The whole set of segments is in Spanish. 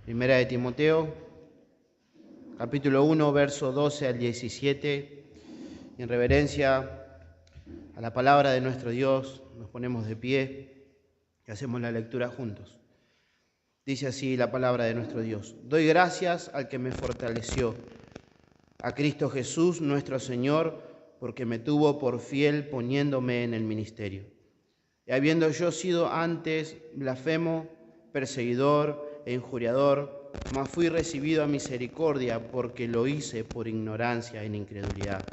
Primera de Timoteo, capítulo 1, verso 12 al 17. Y en reverencia a la palabra de nuestro Dios, nos ponemos de pie y hacemos la lectura juntos. Dice así la palabra de nuestro Dios: Doy gracias al que me fortaleció, a Cristo Jesús nuestro Señor, porque me tuvo por fiel poniéndome en el ministerio. Y habiendo yo sido antes blasfemo, perseguidor e injuriador, mas fui recibido a misericordia, porque lo hice por ignorancia en incredulidad.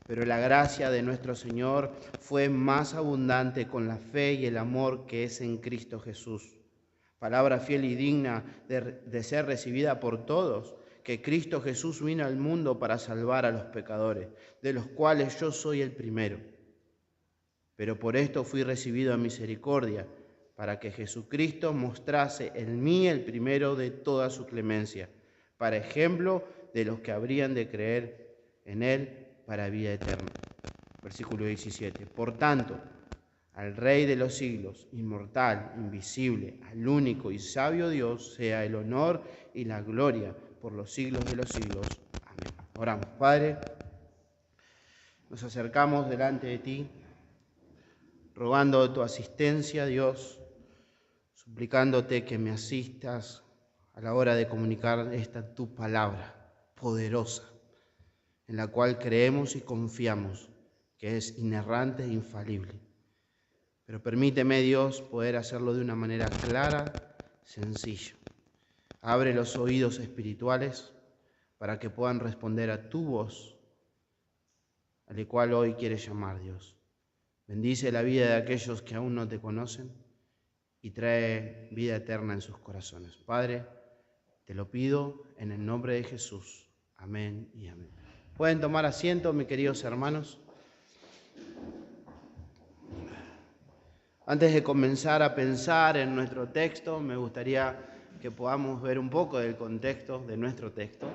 Pero la gracia de nuestro Señor fue más abundante con la fe y el amor que es en Cristo Jesús. Palabra fiel y digna de ser recibida por todos, que Cristo Jesús vino al mundo para salvar a los pecadores, de los cuales yo soy el primero. Pero por esto fui recibido a misericordia, para que Jesucristo mostrase en mí el primero de toda su clemencia, para ejemplo de los que habrían de creer en Él para vida eterna. Versículo 17. Por tanto, al Rey de los siglos, inmortal, invisible, al único y sabio Dios, sea el honor y la gloria por los siglos de los siglos. Amén. Oramos. Padre, nos acercamos delante de ti, rogando tu asistencia, Dios, suplicándote que me asistas a la hora de comunicar esta tu palabra poderosa, en la cual creemos y confiamos que es inerrante e infalible. Pero permíteme, Dios, poder hacerlo de una manera clara, sencilla. Abre los oídos espirituales para que puedan responder a tu voz, al cual hoy quieres llamar, Dios. Bendice la vida de aquellos que aún no te conocen y trae vida eterna en sus corazones. Padre, te lo pido en el nombre de Jesús. Amén y amén. Pueden tomar asiento, mis queridos hermanos. Antes de comenzar a pensar en nuestro texto, me gustaría que podamos ver un poco del contexto de nuestro texto,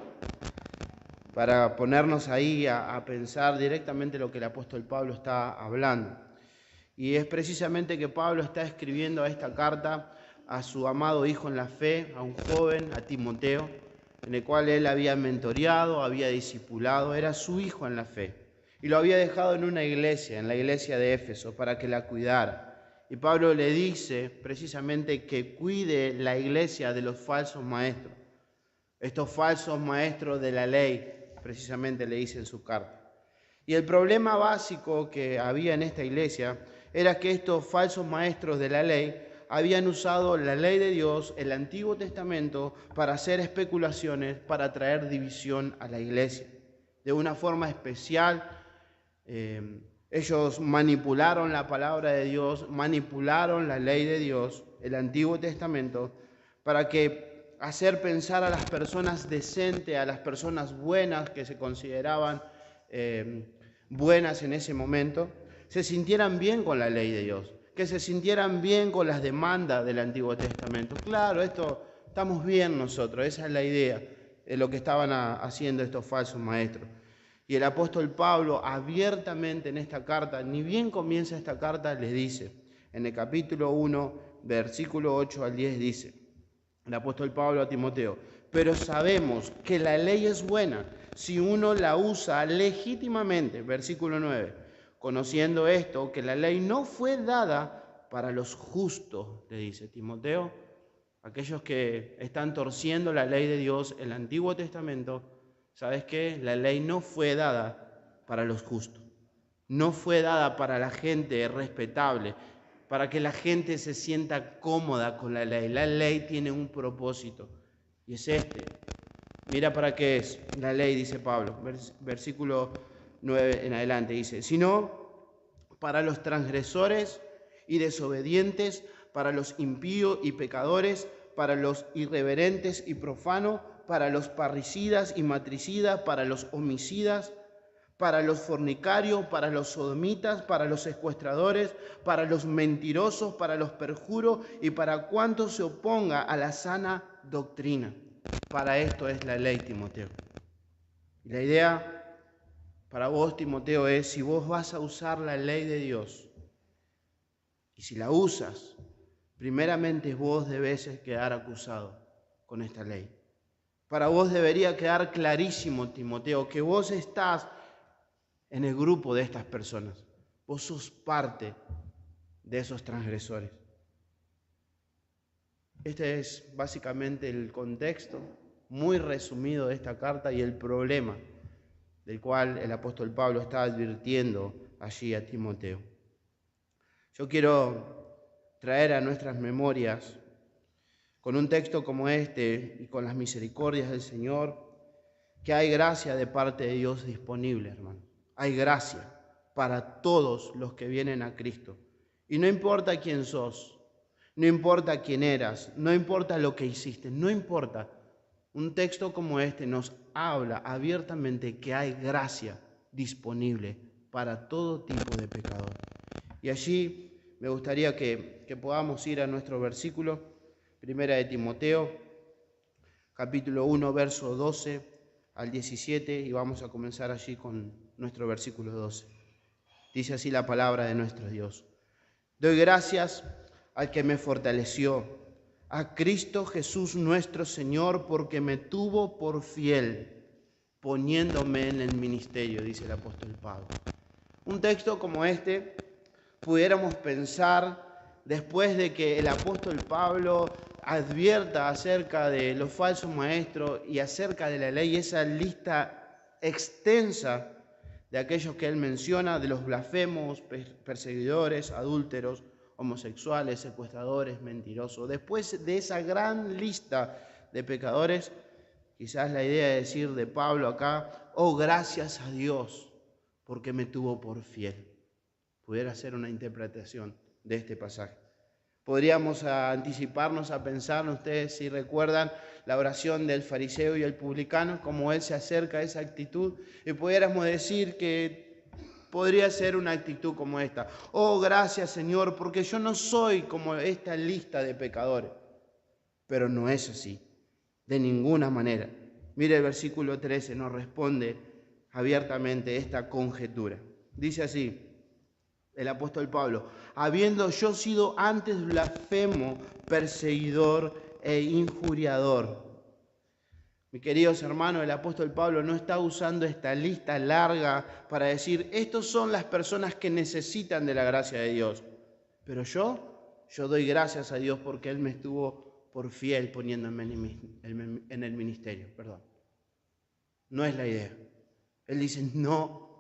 para ponernos ahí a pensar directamente lo que el apóstol Pablo está hablando. Y es precisamente que Pablo está escribiendo esta carta a su amado hijo en la fe, a un joven, a Timoteo, en el cual él había mentoreado, había discipulado, era su hijo en la fe. Y lo había dejado en una iglesia, en la iglesia de Éfeso, para que la cuidara. Y Pablo le dice precisamente que cuide la iglesia de los falsos maestros. Estos falsos maestros de la ley, precisamente le dice en su carta. Y el problema básico que había en esta iglesia era que estos falsos maestros de la ley habían usado la ley de Dios, el Antiguo Testamento, para hacer especulaciones, para traer división a la iglesia. De una forma especial, ellos manipularon la palabra de Dios, manipularon la ley de Dios, el Antiguo Testamento, para que hacer pensar a las personas decentes, a las personas buenas que se consideraban buenas en ese momento, se sintieran bien con la ley de Dios, que se sintieran bien con las demandas del Antiguo Testamento. Claro, esto estamos bien nosotros, esa es la idea de lo que estaban haciendo estos falsos maestros. Y el apóstol Pablo abiertamente en esta carta, ni bien comienza esta carta, les dice, en el capítulo 1, versículo 8 al 10 dice, el apóstol Pablo a Timoteo: pero sabemos que la ley es buena si uno la usa legítimamente. Versículo 9, conociendo esto, que la ley no fue dada para los justos, le dice Timoteo, aquellos que están torciendo la ley de Dios, el Antiguo Testamento. ¿Sabes qué? La ley no fue dada para los justos, no fue dada para la gente respetable, para que la gente se sienta cómoda con la ley. La ley tiene un propósito y es este. Mira para qué es la ley, dice Pablo, versículo 9 en adelante, dice, sino para los transgresores y desobedientes, para los impíos y pecadores, para los irreverentes y profanos, para los parricidas y matricidas, para los homicidas, para los fornicarios, para los sodomitas, para los secuestradores, para los mentirosos, para los perjuros y para cuanto se oponga a la sana doctrina. Para esto es la ley, Timoteo. Y la idea para vos, Timoteo, es: si vos vas a usar la ley de Dios, y si la usas, primeramente vos debes quedar acusado con esta ley. Para vos debería quedar clarísimo, Timoteo, que vos estás en el grupo de estas personas. Vos sos parte de esos transgresores. Este es básicamente el contexto muy resumido de esta carta y el problema del cual el apóstol Pablo está advirtiendo allí a Timoteo. Yo quiero traer a nuestras memorias, con un texto como este y con las misericordias del Señor, que hay gracia de parte de Dios disponible, hermano. Hay gracia para todos los que vienen a Cristo. Y no importa quién sos, no importa quién eras, no importa lo que hiciste, no importa. Un texto como este nos habla abiertamente que hay gracia disponible para todo tipo de pecador. Y allí me gustaría que podamos ir a nuestro versículo, Primera de Timoteo, capítulo 1, verso 12 al 17, y vamos a comenzar allí con nuestro versículo 12. Dice así la palabra de nuestro Dios. Doy gracias al que me fortaleció, a Cristo Jesús nuestro Señor, porque me tuvo por fiel, poniéndome en el ministerio, dice el apóstol Pablo. Un texto como este, pudiéramos pensar, después de que el apóstol Pablo advierta acerca de los falsos maestros y acerca de la ley, esa lista extensa de aquellos que él menciona, de los blasfemos, perseguidores, adúlteros, homosexuales, secuestradores, mentirosos. Después de esa gran lista de pecadores, quizás la idea de decir de Pablo acá, oh, gracias a Dios, porque me tuvo por fiel. Pudiera ser una interpretación de este pasaje. Podríamos anticiparnos a pensar, ustedes si recuerdan la oración del fariseo y el publicano, cómo él se acerca a esa actitud, y pudiéramos decir que podría ser una actitud como esta. Oh, gracias Señor, porque yo no soy como esta lista de pecadores. Pero no es así, de ninguna manera. Mire el versículo 13, nos responde abiertamente esta conjetura. Dice así el apóstol Pablo: habiendo yo sido antes blasfemo, perseguidor e injuriador. Mis queridos hermanos, el apóstol Pablo no está usando esta lista larga para decir, estos son las personas que necesitan de la gracia de Dios. Pero yo doy gracias a Dios porque Él me estuvo por fiel poniéndome en el ministerio. No es la idea. Él dice, no.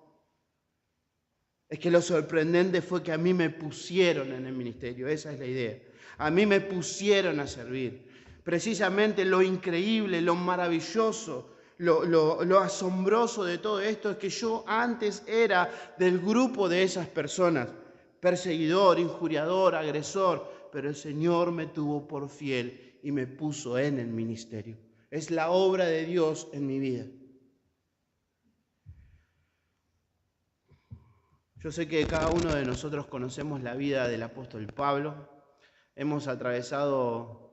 Es que lo sorprendente fue que a mí me pusieron en el ministerio, esa es la idea. A mí me pusieron a servir. Precisamente lo increíble, lo maravilloso, lo asombroso de todo esto es que yo antes era del grupo de esas personas, perseguidor, injuriador, agresor, pero el Señor me tuvo por fiel y me puso en el ministerio. Es la obra de Dios en mi vida. Yo sé que cada uno de nosotros conocemos la vida del apóstol Pablo. Hemos atravesado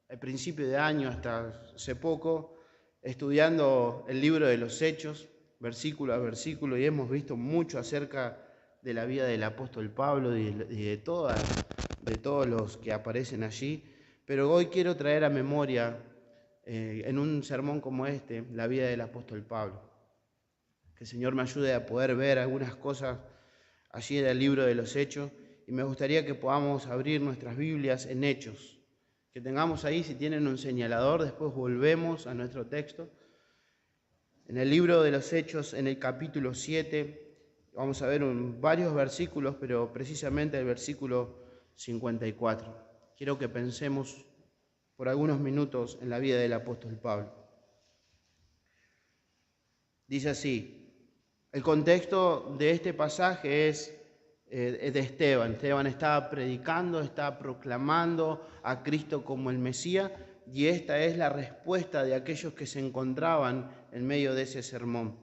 el principio de año hasta hace poco estudiando el libro de los Hechos, versículo a versículo, y hemos visto mucho acerca de la vida del apóstol Pablo y de todos los que aparecen allí. Pero hoy quiero traer a memoria, en un sermón como este, la vida del apóstol Pablo. Que el Señor me ayude a poder ver algunas cosas allí en el libro de los Hechos, y me gustaría que podamos abrir nuestras Biblias en Hechos, que tengamos ahí, si tienen un señalador, después volvemos a nuestro texto. En el libro de los Hechos, en el capítulo 7, vamos a ver varios versículos, pero precisamente el versículo 54. Quiero que pensemos por algunos minutos en la vida del apóstol Pablo. Dice así. El contexto de este pasaje es de Esteban. Esteban estaba predicando, estaba proclamando a Cristo como el Mesías, y esta es la respuesta de aquellos que se encontraban en medio de ese sermón.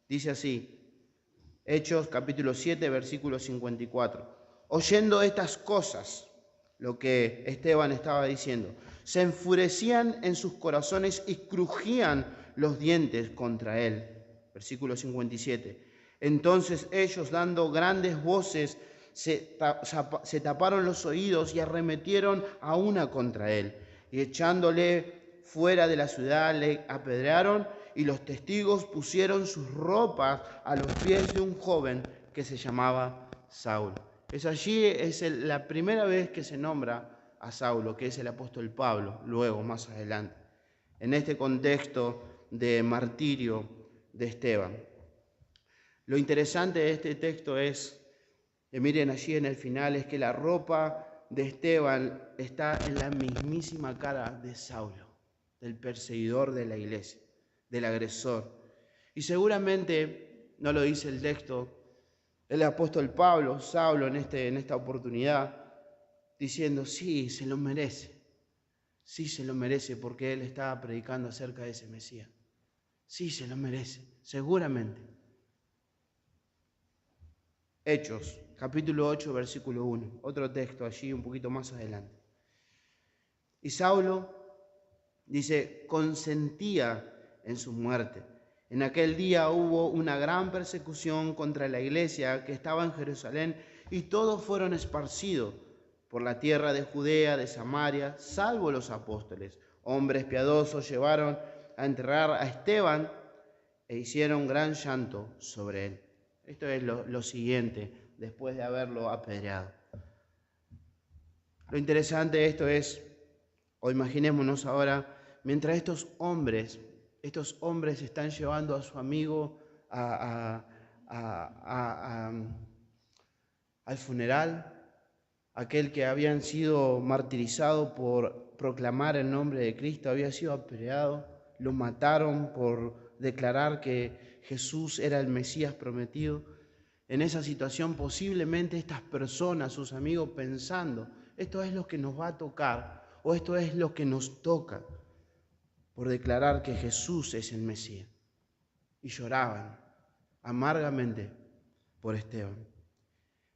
Dice así, Hechos capítulo 7, versículo 54. Oyendo estas cosas, lo que Esteban estaba diciendo, se enfurecían en sus corazones y crujían los dientes contra él. Versículo 57. Entonces ellos, dando grandes voces, se taparon los oídos y arremetieron a una contra él, y echándole fuera de la ciudad, le apedrearon y los testigos pusieron sus ropas a los pies de un joven que se llamaba Saulo. La primera vez que se nombra a Saulo, que es el apóstol Pablo, luego, más adelante, en este contexto de martirio de Esteban. Lo interesante de este texto es, miren allí en el final, es que la ropa de Esteban está en la mismísima cara de Saulo, del perseguidor de la iglesia, del agresor. Y seguramente, no lo dice el texto, el apóstol Pablo, Saulo en esta oportunidad, diciendo, sí, se lo merece. Sí se lo merece porque él estaba predicando acerca de ese Mesías. Sí se lo merece, seguramente. Hechos, capítulo 8, versículo 1. Otro texto allí un poquito más adelante. Y Saulo, dice, consentía en su muerte. En aquel día hubo una gran persecución contra la iglesia que estaba en Jerusalén y todos fueron esparcidos por la tierra de Judea, de Samaria, salvo los apóstoles. Hombres piadosos llevaron a enterrar a Esteban e hicieron gran llanto sobre él. Esto es lo siguiente, después de haberlo apedreado. Lo interesante de esto es, o imaginémonos ahora, mientras estos hombres están llevando a su amigo al funeral, aquel que habían sido martirizado por proclamar el nombre de Cristo, había sido apedreado, lo mataron por declarar que Jesús era el Mesías prometido. En esa situación posiblemente estas personas, sus amigos, pensando, esto es lo que nos va a tocar, o esto es lo que nos toca, por declarar que Jesús es el Mesías. Y lloraban amargamente por Esteban.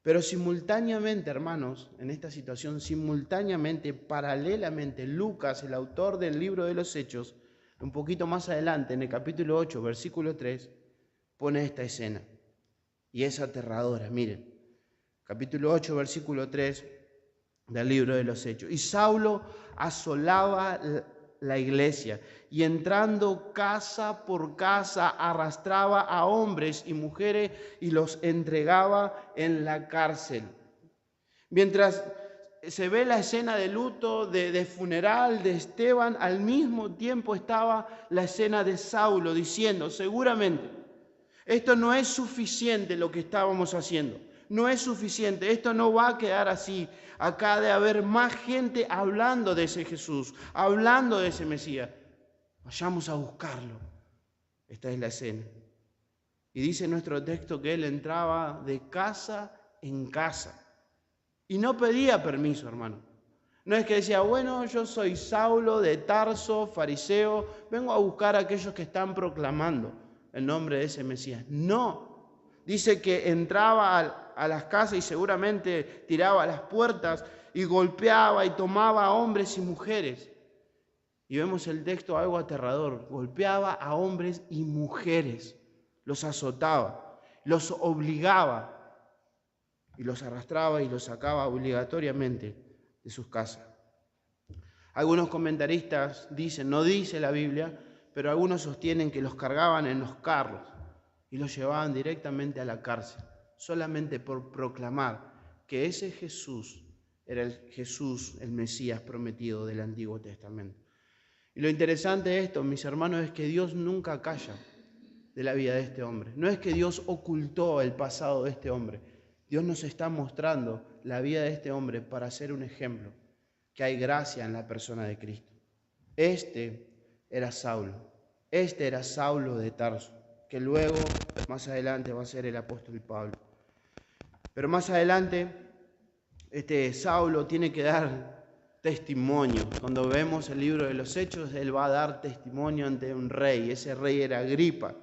Pero simultáneamente, hermanos, en esta situación, simultáneamente, paralelamente, Lucas, el autor del libro de los Hechos, un poquito más adelante, en el capítulo 8, versículo 3, pone esta escena. Y es aterradora, miren. Capítulo 8, versículo 3 del libro de los Hechos. Y Saulo asolaba la iglesia y entrando casa por casa arrastraba a hombres y mujeres y los entregaba en la cárcel. Mientras se ve la escena de luto, de funeral de Esteban, al mismo tiempo estaba la escena de Saulo diciendo, seguramente, esto no es suficiente lo que estábamos haciendo. No es suficiente, esto no va a quedar así. Acá ha de haber más gente hablando de ese Jesús, hablando de ese Mesías. Vayamos a buscarlo. Esta es la escena. Y dice nuestro texto que él entraba de casa en casa. Y no pedía permiso, hermano. No es que decía, bueno, yo soy Saulo de Tarso, fariseo, vengo a buscar a aquellos que están proclamando el nombre de ese Mesías. No. Dice que entraba a las casas y seguramente tiraba las puertas y golpeaba y tomaba a hombres y mujeres. Y vemos el texto algo aterrador. Golpeaba a hombres y mujeres. Los azotaba, los obligaba y los arrastraba y los sacaba obligatoriamente de sus casas. Algunos comentaristas dicen, no dice la Biblia, pero algunos sostienen que los cargaban en los carros y los llevaban directamente a la cárcel, solamente por proclamar que ese Jesús era el Jesús, el Mesías prometido del Antiguo Testamento. Y lo interesante de esto, mis hermanos, es que Dios nunca calla de la vida de este hombre. No es que Dios ocultó el pasado de este hombre. Dios nos está mostrando la vida de este hombre para ser un ejemplo, que hay gracia en la persona de Cristo. Este era Saulo de Tarso, que luego, más adelante, va a ser el apóstol Pablo. Pero más adelante, este Saulo tiene que dar testimonio. Cuando vemos el libro de los Hechos, él va a dar testimonio ante un rey. Ese rey era Agripa.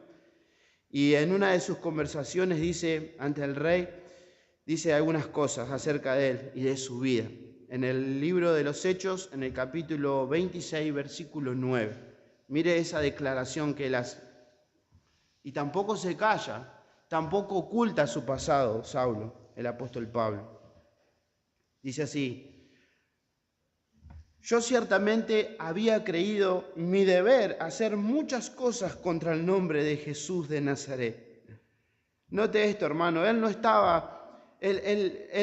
Y en una de sus conversaciones dice, ante el rey, dice algunas cosas acerca de él y de su vida. En el libro de los Hechos, en el capítulo 26, versículo 9. Mire esa declaración que él hace. Y tampoco se calla, tampoco oculta su pasado, Saulo, el apóstol Pablo. Dice así, Yo ciertamente había creído mi deber hacer muchas cosas contra el nombre de Jesús de Nazaret. Note esto, hermano, él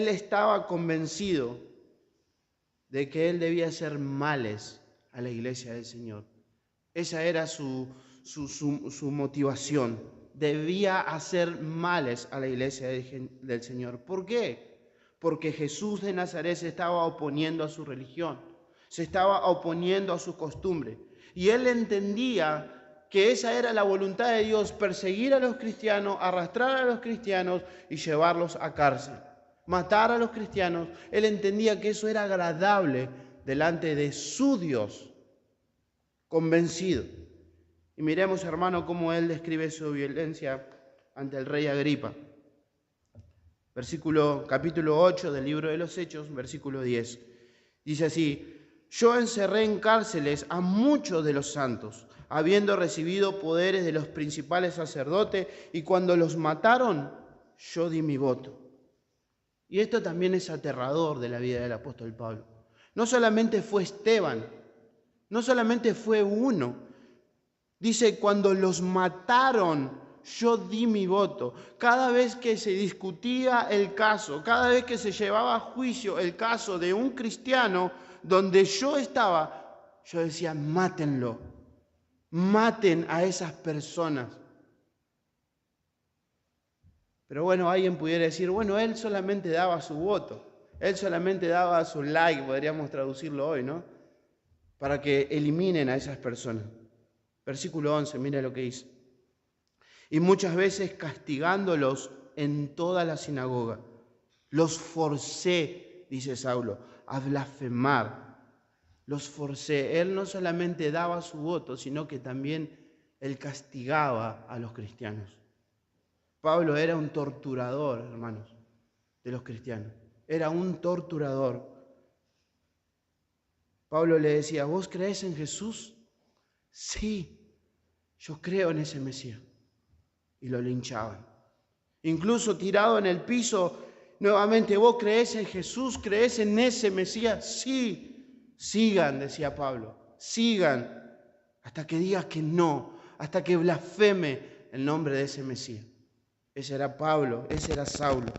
estaba convencido de que él debía hacer males a la iglesia del Señor. Esa era su motivación. Debía hacer males a la iglesia del Señor. ¿Por qué? Porque Jesús de Nazaret se estaba oponiendo a su religión, se estaba oponiendo a su costumbre. Y él entendía que esa era la voluntad de Dios, perseguir a los cristianos, arrastrar a los cristianos y llevarlos a cárcel, matar a los cristianos. Él entendía que eso era agradable delante de su Dios, convencido. Y miremos, hermano, cómo él describe su violencia ante el rey Agripa. Capítulo 8 del libro de los Hechos, versículo 10. Dice así: yo encerré en cárceles a muchos de los santos, habiendo recibido poderes de los principales sacerdotes, y cuando los mataron, yo di mi voto. Y esto también es aterrador de la vida del apóstol Pablo. No solamente fue Esteban, no solamente fue uno. Dice, cuando los mataron, yo di mi voto. Cada vez que se discutía el caso, cada vez que se llevaba a juicio el caso de un cristiano, donde yo estaba, yo decía, mátenlo, maten a esas personas. Pero bueno, alguien pudiera decir, bueno, él solamente daba su voto, él solamente daba su like, podríamos traducirlo hoy, ¿no? Para que eliminen a esas personas. Versículo 11, mira lo que dice. Y muchas veces castigándolos en toda la sinagoga, los forcé, dice Saulo, a blasfemar. Los forcé. Él no solamente daba su voto, sino que también él castigaba a los cristianos. Pablo era un torturador, hermanos, de los cristianos. Era un torturador. Pablo le decía, ¿vos creés en Jesús? Sí, yo creo en ese Mesías. Y lo linchaban. Incluso tirado en el piso, nuevamente, ¿vos creés en Jesús? ¿Creés en ese Mesías? Sí. Sigan, decía Pablo, sigan, hasta que digas que no, hasta que blasfeme el nombre de ese Mesías. Ese era Pablo, ese era Saulo.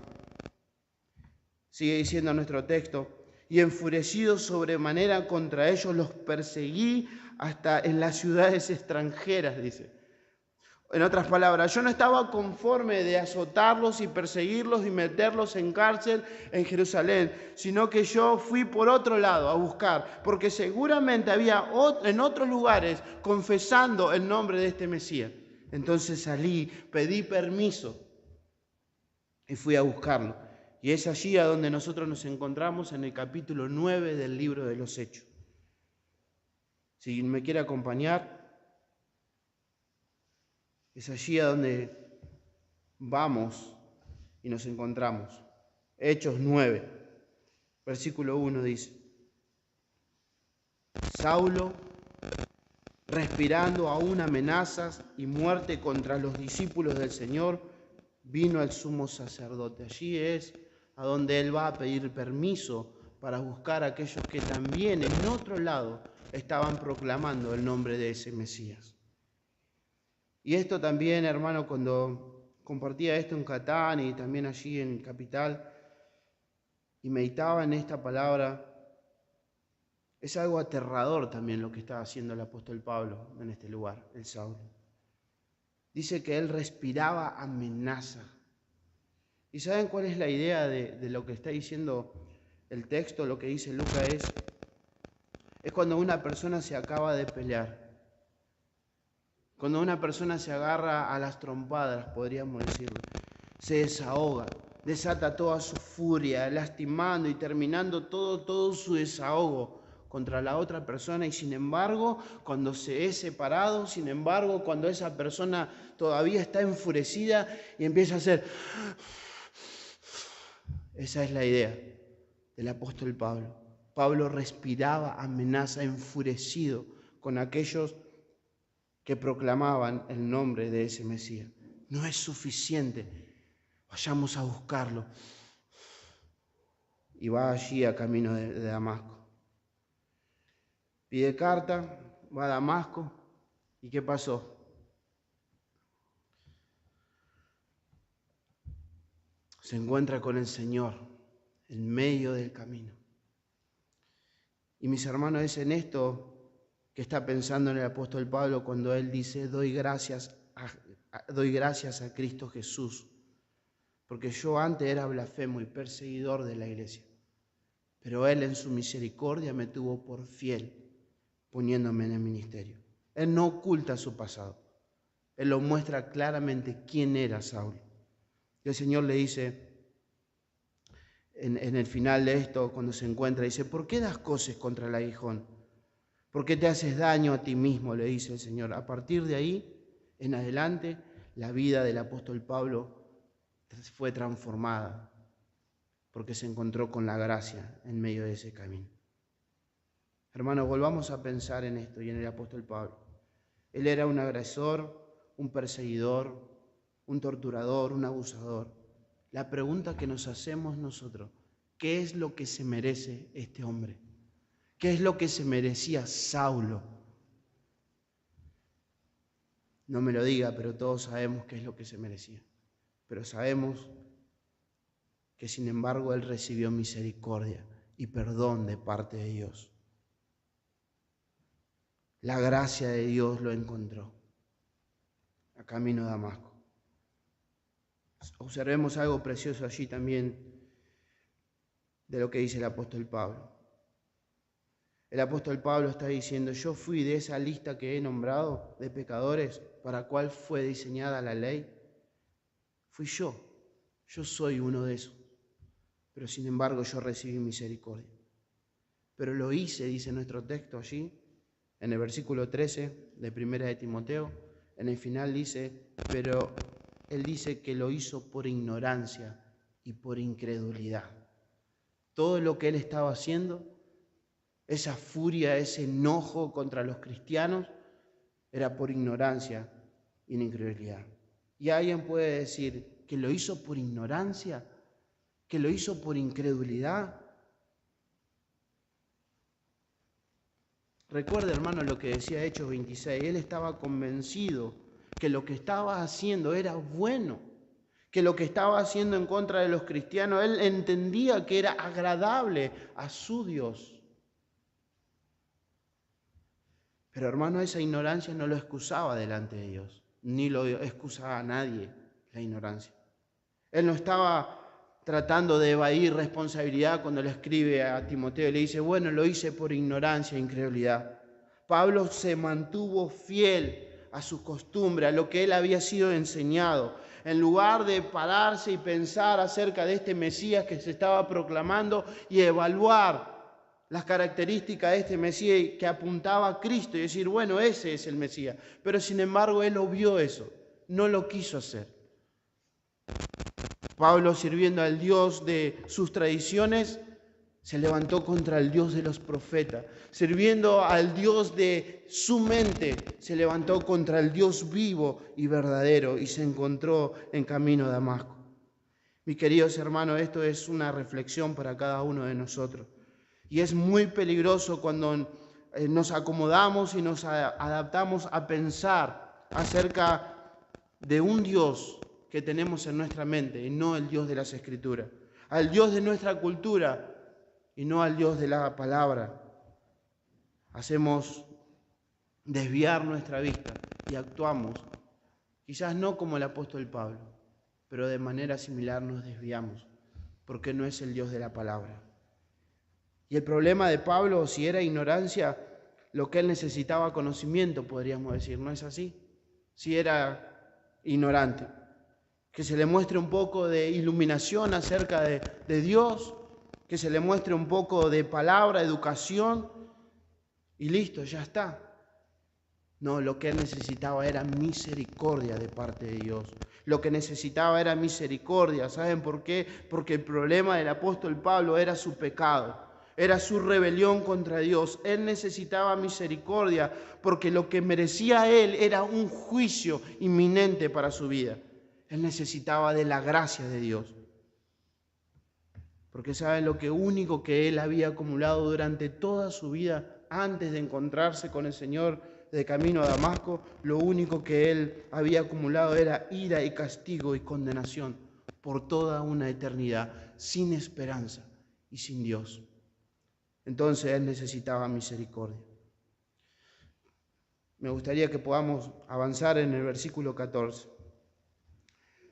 Sigue diciendo nuestro texto, y enfurecido sobremanera contra ellos los perseguí hasta en las ciudades extranjeras, dice. En otras palabras, yo no estaba conforme de azotarlos y perseguirlos y meterlos en cárcel en Jerusalén, sino que yo fui por otro lado a buscar, porque seguramente había en otros lugares confesando el nombre de este Mesías. Entonces salí, pedí permiso y fui a buscarlo. Y es allí a donde nosotros nos encontramos en el capítulo 9 del libro de los Hechos. Si me quiere acompañar, es allí a donde vamos y nos encontramos. Hechos 9, versículo 1 dice: Saulo, respirando aún amenazas y muerte contra los discípulos del Señor, vino al sumo sacerdote. Allí es a donde él va a pedir permiso para buscar a aquellos que también en otro lado estaban proclamando el nombre de ese Mesías. Y esto también, hermano, cuando compartía esto en Catán y también allí en Capital, y meditaba en esta palabra, es algo aterrador también lo que estaba haciendo el apóstol Pablo en este lugar, el Saulo. Dice que él respiraba amenaza. ¿Y saben cuál es la idea de lo que está diciendo el texto? Lo que dice Lucas es cuando una persona se acaba de pelear. Cuando una persona se agarra a las trompadas, podríamos decirlo, se desahoga, desata toda su furia, lastimando y terminando todo su desahogo contra la otra persona. Y sin embargo, cuando se es separado, sin embargo, cuando esa persona todavía está enfurecida y empieza a hacer... Esa es la idea del apóstol Pablo. Pablo respiraba amenaza, enfurecido con aquellos que proclamaban el nombre de ese Mesías. No es suficiente, vayamos a buscarlo. Y va allí a camino de Damasco. Pide carta, va a Damasco. ¿Y qué pasó? Se encuentra con el Señor en medio del camino. Y mis hermanos, es en esto que está pensando en el apóstol Pablo cuando él dice, doy gracias a Cristo Jesús, porque yo antes era blasfemo y perseguidor de la iglesia, pero Él en su misericordia me tuvo por fiel, poniéndome en el ministerio. Él no oculta su pasado, Él lo muestra claramente quién era Saulo. Y el Señor le dice, en el final de esto, cuando se encuentra, dice, ¿por qué das cosas contra el aguijón? ¿Por qué te haces daño a ti mismo? Le dice el Señor. A partir de ahí, en adelante, la vida del apóstol Pablo fue transformada, porque se encontró con la gracia en medio de ese camino. Hermanos, volvamos a pensar en esto y en el apóstol Pablo. Él era un agresor, un perseguidor, un torturador, un abusador. La pregunta que nos hacemos nosotros, ¿qué es lo que se merece este hombre? ¿Qué es lo que se merecía Saulo? No me lo diga, pero todos sabemos qué es lo que se merecía. Pero sabemos que sin embargo él recibió misericordia y perdón de parte de Dios. La gracia de Dios lo encontró a camino de Damasco. Observemos algo precioso allí también de lo que dice el apóstol Pablo. El apóstol Pablo está diciendo, yo fui de esa lista que he nombrado de pecadores para cual fue diseñada la ley. Fui yo soy uno de esos, pero sin embargo yo recibí misericordia. Pero lo hice, dice nuestro texto allí, en el versículo 13 de 1 de Timoteo, en el final dice, pero él dice que lo hizo por ignorancia y por incredulidad. Todo lo que él estaba haciendo, esa furia, ese enojo contra los cristianos, era por ignorancia y incredulidad. Y alguien puede decir que lo hizo por ignorancia, que lo hizo por incredulidad. Recuerda, hermano, lo que decía Hechos 26. Él estaba convencido que lo que estaba haciendo era bueno, que lo que estaba haciendo en contra de los cristianos, él entendía que era agradable a su Dios. Pero, hermano, esa ignorancia no lo excusaba delante de Dios, ni lo excusaba a nadie, la ignorancia. Él no estaba tratando de evadir responsabilidad cuando le escribe a Timoteo y le dice, bueno, lo hice por ignorancia e incredulidad. Pablo se mantuvo fiel a su costumbre, a lo que él había sido enseñado. En lugar de pararse y pensar acerca de este Mesías que se estaba proclamando y evaluar las características de este Mesías que apuntaba a Cristo y decir, bueno, ese es el Mesías. Pero sin embargo, él obvió eso, no lo quiso hacer. Pablo, sirviendo al Dios de sus tradiciones, se levantó contra el Dios de los profetas. Sirviendo al Dios de su mente, se levantó contra el Dios vivo y verdadero y se encontró en camino a Damasco. Mis queridos hermanos, esto es una reflexión para cada uno de nosotros. Y es muy peligroso cuando nos acomodamos y nos adaptamos a pensar acerca de un Dios que tenemos en nuestra mente y no el Dios de las Escrituras, al Dios de nuestra cultura y no al Dios de la palabra. Hacemos desviar nuestra vista y actuamos, quizás no como el apóstol Pablo, pero de manera similar nos desviamos, porque no es el Dios de la palabra. Y el problema de Pablo, si era ignorancia, lo que él necesitaba conocimiento, podríamos decir, ¿no es así? Si era ignorante. Que se le muestre un poco de iluminación acerca de Dios, que se le muestre un poco de palabra, educación, y listo, ya está. No, lo que él necesitaba era misericordia de parte de Dios. Lo que necesitaba era misericordia. ¿Saben por qué? Porque el problema del apóstol Pablo era su pecado. Era su rebelión contra Dios. Él necesitaba misericordia porque lo que merecía él era un juicio inminente para su vida. Él necesitaba de la gracia de Dios. Porque saben, lo único que él había acumulado durante toda su vida antes de encontrarse con el Señor de camino a Damasco, lo único que él había acumulado era ira y castigo y condenación por toda una eternidad, sin esperanza y sin Dios. Entonces él necesitaba misericordia. Me gustaría que podamos avanzar en el versículo 14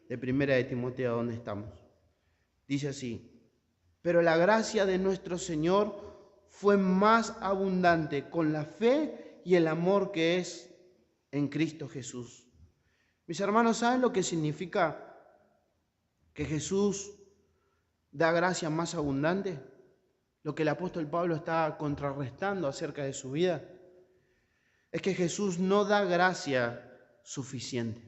de Primera de Timoteo, donde estamos. Dice así: pero la gracia de nuestro Señor fue más abundante con la fe y el amor que es en Cristo Jesús. Mis hermanos, ¿saben lo que significa que Jesús da gracia más abundante? Lo que el apóstol Pablo está contrarrestando acerca de su vida es que Jesús no da gracia suficiente.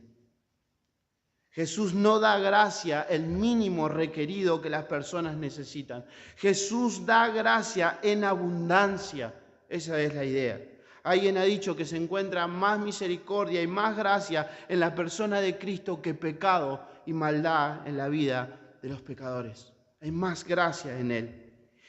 Jesús no da gracia el mínimo requerido que las personas necesitan. Jesús da gracia en abundancia. Esa es la idea. Alguien ha dicho que se encuentra más misericordia y más gracia en la persona de Cristo que pecado y maldad en la vida de los pecadores. Hay más gracia en Él.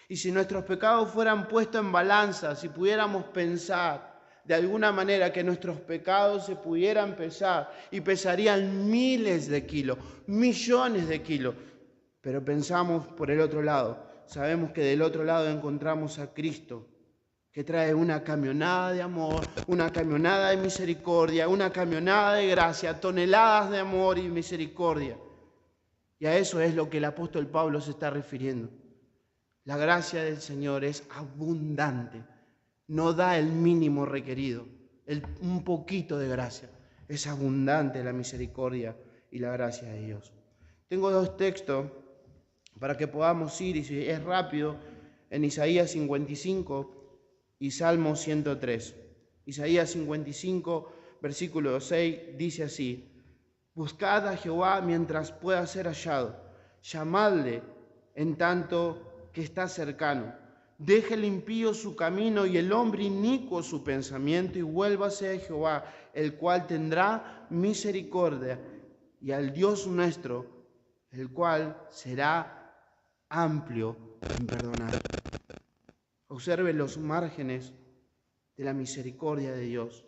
Y si nuestros pecados fueran puestos en balanza, si pudiéramos pensar de alguna manera que nuestros pecados se pudieran pesar y pesarían miles de kilos, millones de kilos, pero pensamos por el otro lado, sabemos que del otro lado encontramos a Cristo, que trae una camionada de amor, una camionada de misericordia, una camionada de gracia, toneladas de amor y misericordia. Y a eso es lo que el apóstol Pablo se está refiriendo. La gracia del Señor es abundante, no da el mínimo requerido, un poquito de gracia. Es abundante la misericordia y la gracia de Dios. Tengo dos textos para que podamos ir, y si es rápido, en Isaías 55 y Salmo 103. Isaías 55, versículo 6, dice así: buscad a Jehová mientras pueda ser hallado, llamadle en tanto que está cercano. Deje el impío su camino y el hombre inicuo su pensamiento, y vuélvase a Jehová, el cual tendrá misericordia, y al Dios nuestro, el cual será amplio en perdonar. Observe los márgenes de la misericordia de Dios.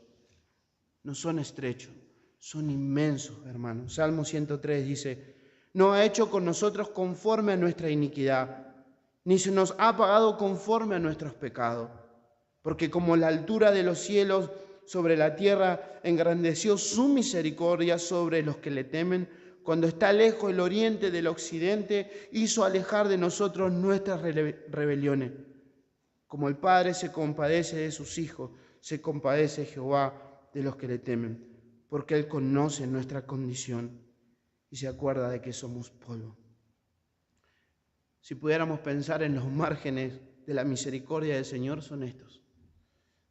No son estrechos, son inmensos, hermanos. Salmo 103 dice: no ha hecho con nosotros conforme a nuestra iniquidad, ni se nos ha pagado conforme a nuestros pecados. Porque como la altura de los cielos sobre la tierra, engrandeció su misericordia sobre los que le temen, cuando está lejos el oriente del occidente, hizo alejar de nosotros nuestras rebeliones. Como el Padre se compadece de sus hijos, se compadece Jehová de los que le temen, porque Él conoce nuestra condición y se acuerda de que somos polvo. Si pudiéramos pensar en los márgenes de la misericordia del Señor, son estos.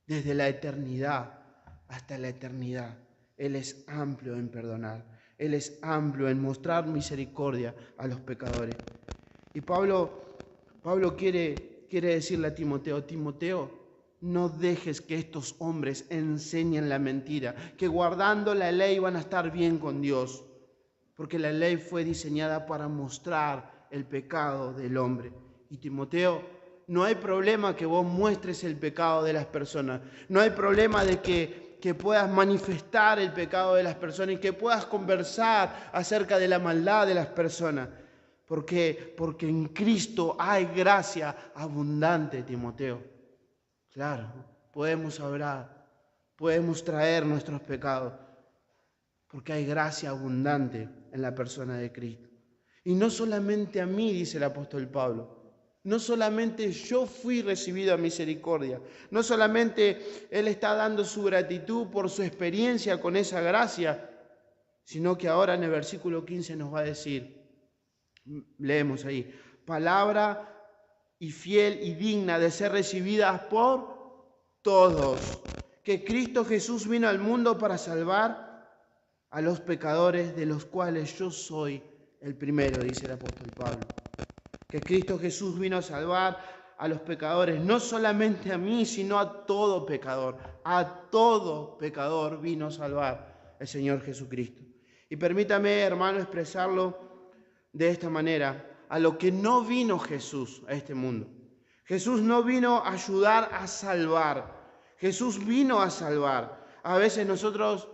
Desde la eternidad hasta la eternidad, Él es amplio en perdonar. Él es amplio en mostrar misericordia a los pecadores. Y Pablo quiere decirle a Timoteo: Timoteo, no dejes que estos hombres enseñen la mentira, que guardando la ley van a estar bien con Dios, porque la ley fue diseñada para mostrar el pecado del hombre. Y Timoteo, no hay problema que vos muestres el pecado de las personas, no hay problema de que puedas manifestar el pecado de las personas y que puedas conversar acerca de la maldad de las personas. ¿Por qué? Porque en Cristo hay gracia abundante, Timoteo. Claro, podemos hablar, podemos traer nuestros pecados, porque hay gracia abundante en la persona de Cristo. Y no solamente a mí, dice el apóstol Pablo, no solamente yo fui recibido a misericordia, no solamente Él está dando su gratitud por su experiencia con esa gracia, sino que ahora en el versículo 15 nos va a decir, leemos ahí: palabra y fiel y digna de ser recibidas por todos, que Cristo Jesús vino al mundo para salvar a los pecadores, de los cuales yo soy el primero, dice el apóstol Pablo. Que Cristo Jesús vino a salvar a los pecadores, no solamente a mí, sino a todo pecador. A todo pecador vino a salvar el Señor Jesucristo. Y permítame, hermano, expresarlo de esta manera: a lo que no vino Jesús a este mundo. Jesús no vino a ayudar a salvar. Jesús vino a salvar. A veces nosotros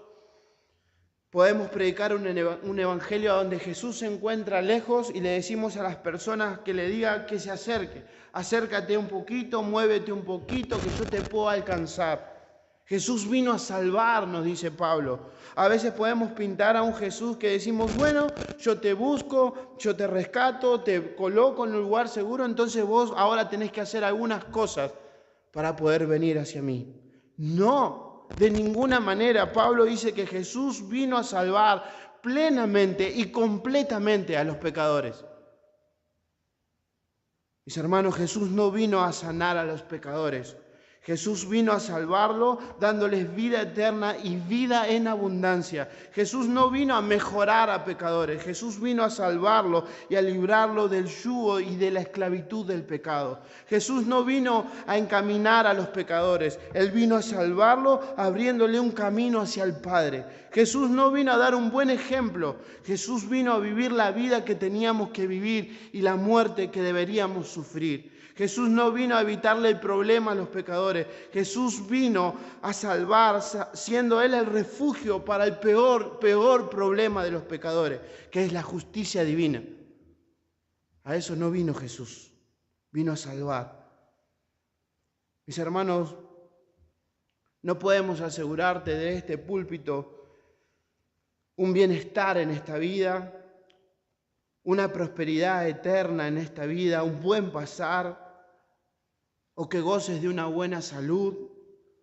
podemos predicar un evangelio donde Jesús se encuentra lejos y le decimos a las personas que le diga que se acerque. Acércate un poquito, muévete un poquito, que yo te puedo alcanzar. Jesús vino a salvarnos, dice Pablo. A veces podemos pintar a un Jesús que decimos, bueno, yo te busco, yo te rescato, te coloco en un lugar seguro, entonces vos ahora tenés que hacer algunas cosas para poder venir hacia mí. No, de ninguna manera. Pablo dice que Jesús vino a salvar plenamente y completamente a los pecadores. Mis hermanos, Jesús no vino a sanar a los pecadores. Jesús vino a salvarlo, dándoles vida eterna y vida en abundancia. Jesús no vino a mejorar a pecadores. Jesús vino a salvarlo y a librarlo del yugo y de la esclavitud del pecado. Jesús no vino a encaminar a los pecadores. Él vino a salvarlo, abriéndole un camino hacia el Padre. Jesús no vino a dar un buen ejemplo. Jesús vino a vivir la vida que teníamos que vivir y la muerte que deberíamos sufrir. Jesús no vino a evitarle el problema a los pecadores. Jesús vino a salvar, siendo Él el refugio para el peor problema de los pecadores, que es la justicia divina. A eso no vino Jesús, vino a salvar. Mis hermanos, no podemos asegurarte de este púlpito un bienestar en esta vida, una prosperidad eterna en esta vida, un buen pasar, o que goces de una buena salud,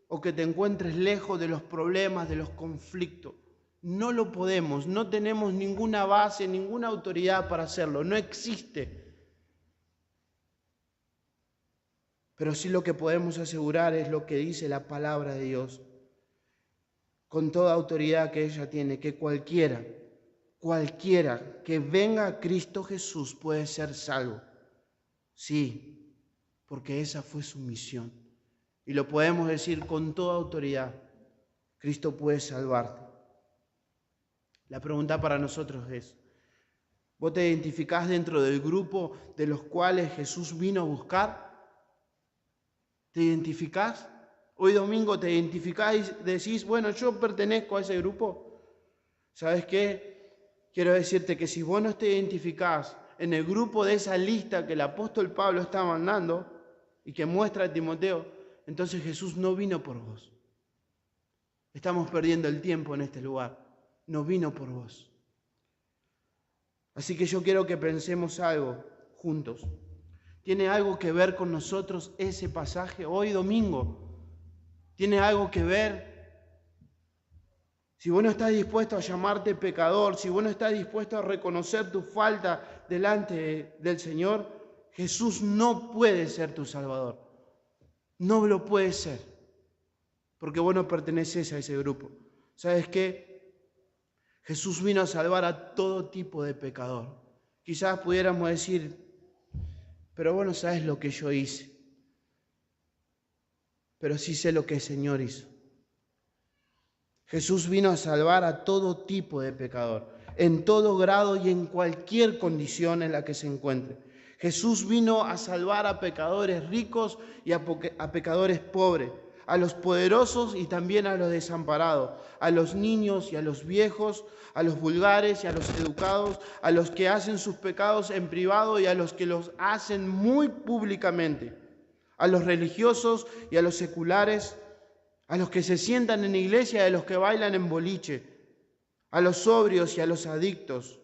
o que te encuentres lejos de los problemas, de los conflictos. No lo podemos, no tenemos ninguna base, ninguna autoridad para hacerlo, no existe. Pero sí lo que podemos asegurar es lo que dice la palabra de Dios, con toda autoridad que ella tiene, que cualquiera que venga a Cristo Jesús puede ser salvo. Sí, porque esa fue su misión. Y lo podemos decir con toda autoridad. Cristo puede salvarte. La pregunta para nosotros es, ¿vos te identificás dentro del grupo de los cuales Jesús vino a buscar? ¿Te identificás? Hoy domingo te identificás y decís, bueno, yo pertenezco a ese grupo. ¿Sabes qué? Quiero decirte que si vos no te identificás en el grupo de esa lista que el apóstol Pablo está mandando y que muestra a Timoteo, entonces Jesús no vino por vos. Estamos perdiendo el tiempo en este lugar. No vino por vos. Así que yo quiero que pensemos algo juntos. ¿Tiene algo que ver con nosotros ese pasaje hoy domingo? ¿Tiene algo que ver? Si vos no estás dispuesto a llamarte pecador, si vos no estás dispuesto a reconocer tu falta delante del Señor, Jesús no puede ser tu Salvador. No lo puede ser, porque vos no perteneces a ese grupo. ¿Sabes qué? Jesús vino a salvar a todo tipo de pecador. Quizás pudiéramos decir, pero vos no sabes lo que yo hice. Pero sí sé lo que el Señor hizo. Jesús vino a salvar a todo tipo de pecador, en todo grado y en cualquier condición en la que se encuentre. Jesús vino a salvar a pecadores ricos y a pecadores pobres, a los poderosos y también a los desamparados, a los niños y a los viejos, a los vulgares y a los educados, a los que hacen sus pecados en privado y a los que los hacen muy públicamente, a los religiosos y a los seculares, a los que se sientan en iglesia y a los que bailan en boliche, a los sobrios y a los adictos,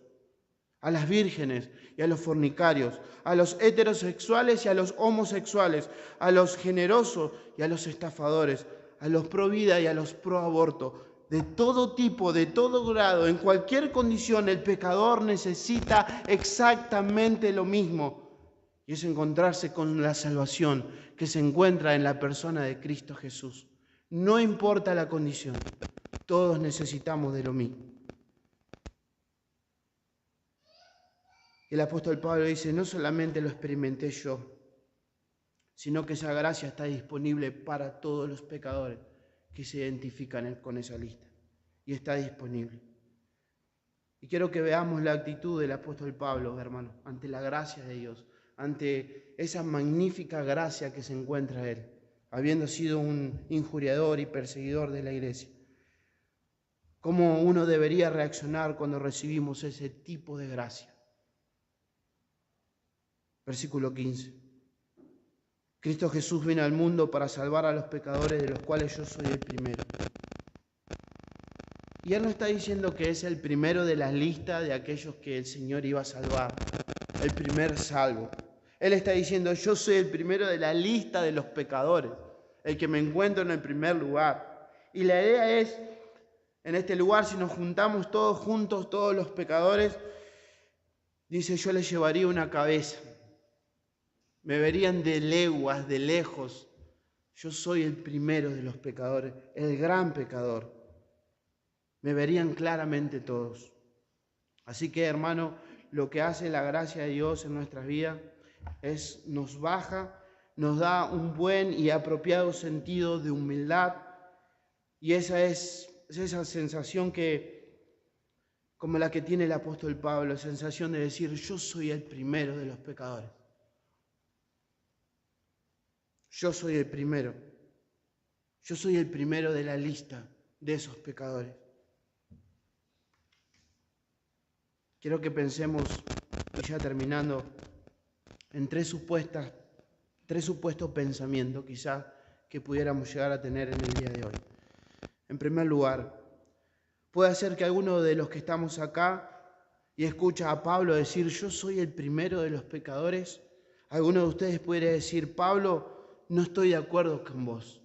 a las vírgenes y a los fornicarios, a los heterosexuales y a los homosexuales, a los generosos y a los estafadores, a los pro vida y a los pro aborto. De todo tipo, de todo grado, en cualquier condición, el pecador necesita exactamente lo mismo, y es encontrarse con la salvación que se encuentra en la persona de Cristo Jesús. No importa la condición, todos necesitamos de lo mismo. El apóstol Pablo dice, no solamente lo experimenté yo, sino que esa gracia está disponible para todos los pecadores que se identifican con esa lista. Y está disponible. Y quiero que veamos la actitud del apóstol Pablo, hermano, ante la gracia de Dios, ante esa magnífica gracia que se encuentra él. habiendo sido un injuriador y perseguidor de la iglesia. ¿Cómo uno debería reaccionar cuando recibimos ese tipo de gracia? Versículo 15. Cristo Jesús vino al mundo para salvar a los pecadores, de los cuales yo soy el primero. Y Él no está diciendo que es el primero de la lista de aquellos que el Señor iba a salvar, el primer salvo. Él está diciendo, yo soy el primero de la lista de los pecadores, el que me encuentro en el primer lugar. Y la idea es, en este lugar, si nos juntamos todos juntos, todos los pecadores, dice, yo les llevaría una cabeza. Me verían de leguas, de lejos. Yo soy el primero de los pecadores, el gran pecador. Me verían claramente todos. Así que, hermano, lo que hace la gracia de Dios en nuestras vidas es nos baja, nos da un buen y apropiado sentido de humildad. Y esa es esa sensación como la que tiene el apóstol Pablo, sensación de decir, yo soy el primero de los pecadores. Yo soy el primero. Yo soy el primero de la lista de esos pecadores. Quiero que pensemos, y ya terminando, en tres supuestos pensamientos quizás que pudiéramos llegar a tener en el día de hoy. En primer lugar, puede ser que alguno de los que estamos acá y escucha a Pablo decir, yo soy el primero de los pecadores, alguno de ustedes pudiera decir, Pablo, no estoy de acuerdo con vos.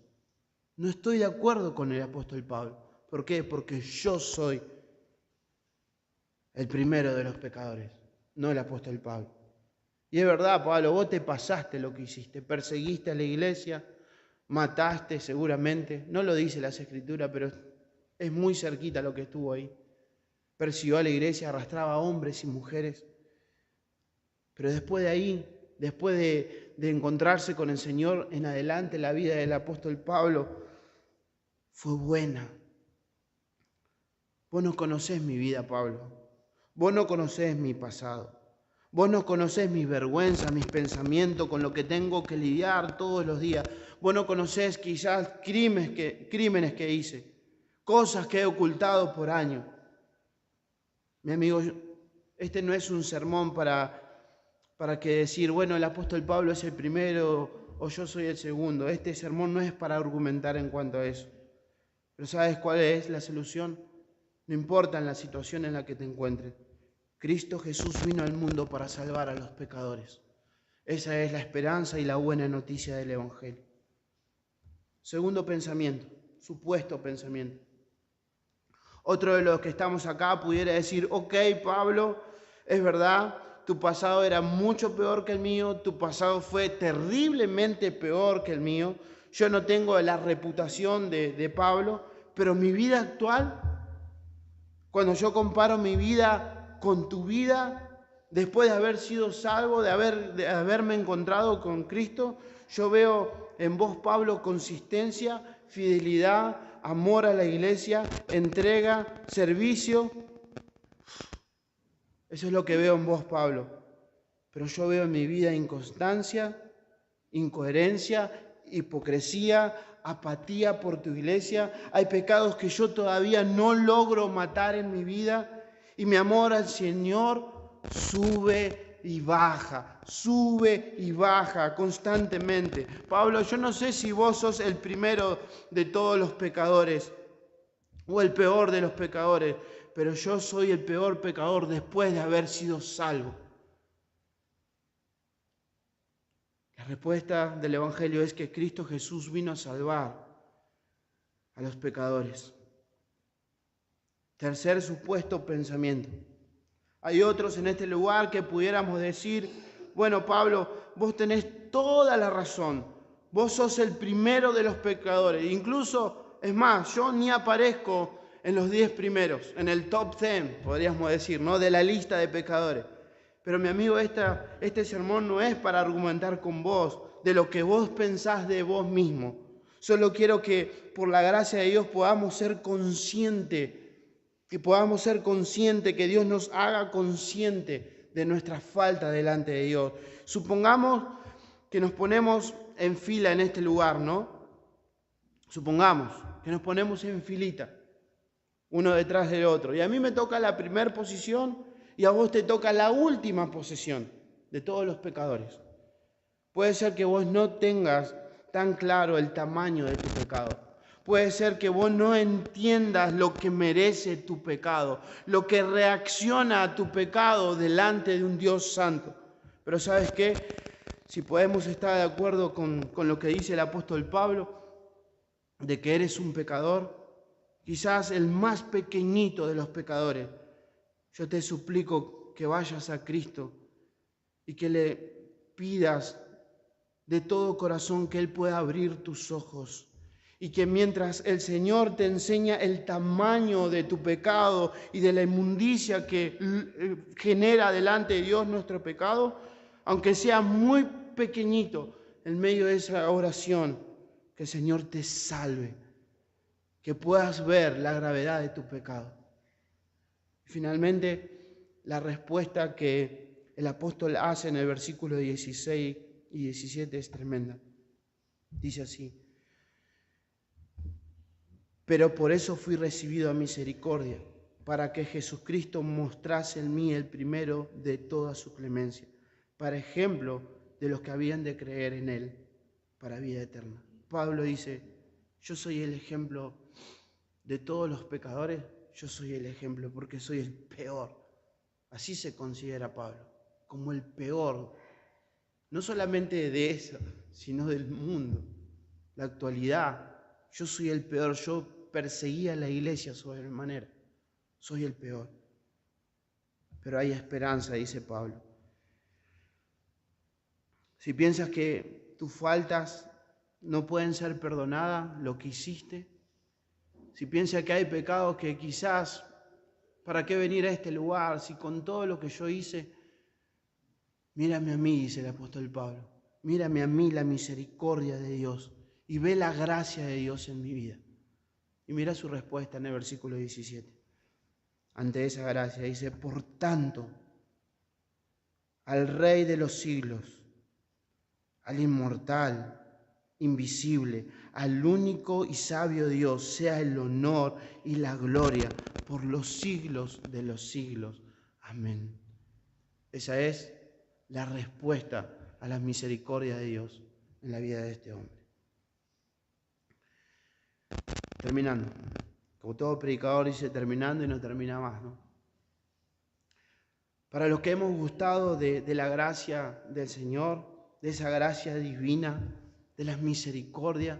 No estoy de acuerdo con el apóstol Pablo. ¿Por qué? Porque yo soy el primero de los pecadores, no el apóstol Pablo. Y es verdad, Pablo, vos te pasaste lo que hiciste, perseguiste a la iglesia, mataste seguramente, no lo dice las Escrituras, pero es muy cerquita lo que estuvo ahí. Persiguió a la iglesia, arrastraba a hombres y mujeres. Pero después de ahí, después de encontrarse con el Señor, en adelante la vida del apóstol Pablo fue buena. Vos no conocés mi vida, Pablo. Vos no conocés mi pasado. Vos no conocés mis vergüenzas, mis pensamientos, con lo que tengo que lidiar todos los días. Vos no conocés quizás crímenes que hice, cosas que he ocultado por años. Mi amigo, este no es un sermón para que decir, bueno, el apóstol Pablo es el primero o yo soy el segundo. Este sermón no es para argumentar en cuanto a eso. Pero ¿sabes cuál es la solución? No importa en la situación en la que te encuentres. Cristo Jesús vino al mundo para salvar a los pecadores. Esa es la esperanza y la buena noticia del Evangelio. Segundo pensamiento, supuesto pensamiento. Otro de los que estamos acá pudiera decir, ok, Pablo, es verdad, tu pasado era mucho peor que el mío, tu pasado fue terriblemente peor que el mío, yo no tengo la reputación de Pablo, pero mi vida actual, cuando yo comparo mi vida con tu vida, después de haber sido salvo, de haberme encontrado con Cristo, yo veo en vos, Pablo, consistencia, fidelidad, amor a la iglesia, entrega, servicio. Eso es lo que veo en vos, Pablo. Pero yo veo en mi vida inconstancia, incoherencia, hipocresía, apatía por tu iglesia. Hay pecados que yo todavía no logro matar en mi vida. Y mi amor al Señor sube y baja constantemente. Pablo, yo no sé si vos sos el primero de todos los pecadores o el peor de los pecadores, pero yo soy el peor pecador después de haber sido salvo. La respuesta del Evangelio es que Cristo Jesús vino a salvar a los pecadores. Tercer supuesto pensamiento. Hay otros en este lugar que pudiéramos decir, bueno, Pablo, vos tenés toda la razón. Vos sos el primero de los pecadores. Incluso, es más, yo ni aparezco en los 10 primeros, en el top 10, podríamos decir, ¿no? De la lista de pecadores. Pero mi amigo, este sermón no es para argumentar con vos de lo que vos pensás de vos mismo. Solo quiero que por la gracia de Dios podamos ser conscientes, que Dios nos haga consciente de nuestra falta delante de Dios. Supongamos que nos ponemos en fila en este lugar, ¿no? Supongamos que nos ponemos en filita, uno detrás del otro, y a mí me toca la primera posición y a vos te toca la última posición de todos los pecadores. Puede ser que vos no tengas tan claro el tamaño de tu pecado. Puede ser que vos no entiendas lo que merece tu pecado, lo que reacciona a tu pecado delante de un Dios santo. Pero ¿sabes qué? Si podemos estar de acuerdo con lo que dice el apóstol Pablo, de que eres un pecador, quizás el más pequeñito de los pecadores, yo te suplico que vayas a Cristo y que le pidas de todo corazón que Él pueda abrir tus ojos. Y que mientras el Señor te enseña el tamaño de tu pecado y de la inmundicia que genera delante de Dios nuestro pecado, aunque sea muy pequeñito, en medio de esa oración, que el Señor te salve, que puedas ver la gravedad de tu pecado. Finalmente, la respuesta que el apóstol hace en el versículo 16 y 17 es tremenda. Dice así: pero por eso fui recibido a misericordia, para que Jesucristo mostrase en mí el primero de toda su clemencia, para ejemplo de los que habían de creer en Él, para vida eterna. Pablo dice: yo soy el ejemplo de todos los pecadores, yo soy el ejemplo porque soy el peor. Así se considera Pablo, como el peor, no solamente de eso, sino del mundo, la actualidad. Yo soy el peor, yo perseguía a la iglesia sobremanera, soy el peor. Pero hay esperanza, dice Pablo. Si piensas que tus faltas no pueden ser perdonadas, lo que hiciste, si piensas que hay pecados que quizás, ¿para qué venir a este lugar si con todo lo que yo hice? Mírame a mí, dice el apóstol Pablo, mírame a mí la misericordia de Dios y ve la gracia de Dios en mi vida. Y mira su respuesta en el versículo 17. Ante esa gracia dice: por tanto, al Rey de los siglos, al inmortal, invisible, al único y sabio Dios, sea el honor y la gloria por los siglos de los siglos. Amén. Esa es la respuesta a la misericordia de Dios en la vida de este hombre. Terminando, como todo predicador dice terminando y no termina más, ¿no? Para los que hemos gustado de la gracia del Señor, de esa gracia divina, de las misericordias,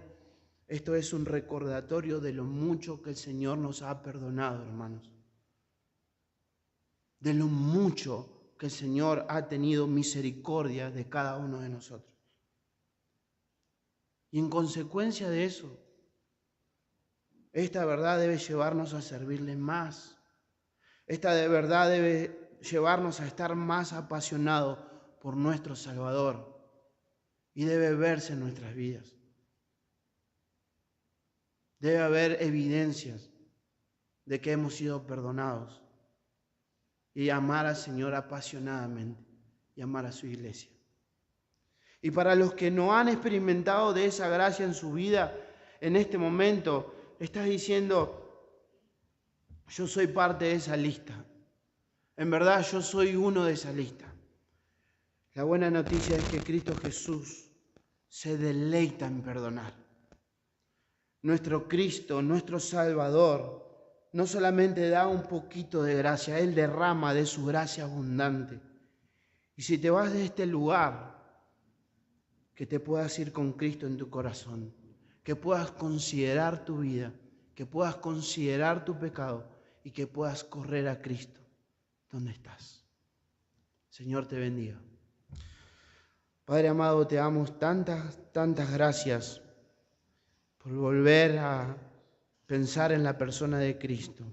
esto es un recordatorio de lo mucho que el Señor nos ha perdonado, hermanos. De lo mucho que el Señor ha tenido misericordia de cada uno de nosotros. Y en consecuencia de eso, esta verdad debe llevarnos a servirle más. Esta verdad debe llevarnos a estar más apasionados por nuestro Salvador. Y debe verse en nuestras vidas. Debe haber evidencias de que hemos sido perdonados. Y amar al Señor apasionadamente. Y amar a su iglesia. Y para los que no han experimentado de esa gracia en su vida, en este momento estás diciendo: yo soy parte de esa lista. En verdad yo soy uno de esa lista. La buena noticia es que Cristo Jesús se deleita en perdonar. Nuestro Cristo, nuestro Salvador, no solamente da un poquito de gracia, Él derrama de su gracia abundante. Y si te vas de este lugar, que te puedas ir con Cristo en tu corazón, que puedas considerar tu vida, que puedas considerar tu pecado y que puedas correr a Cristo donde estás. Señor te bendiga. Padre amado, te damos tantas gracias por volver a pensar en la persona de Cristo.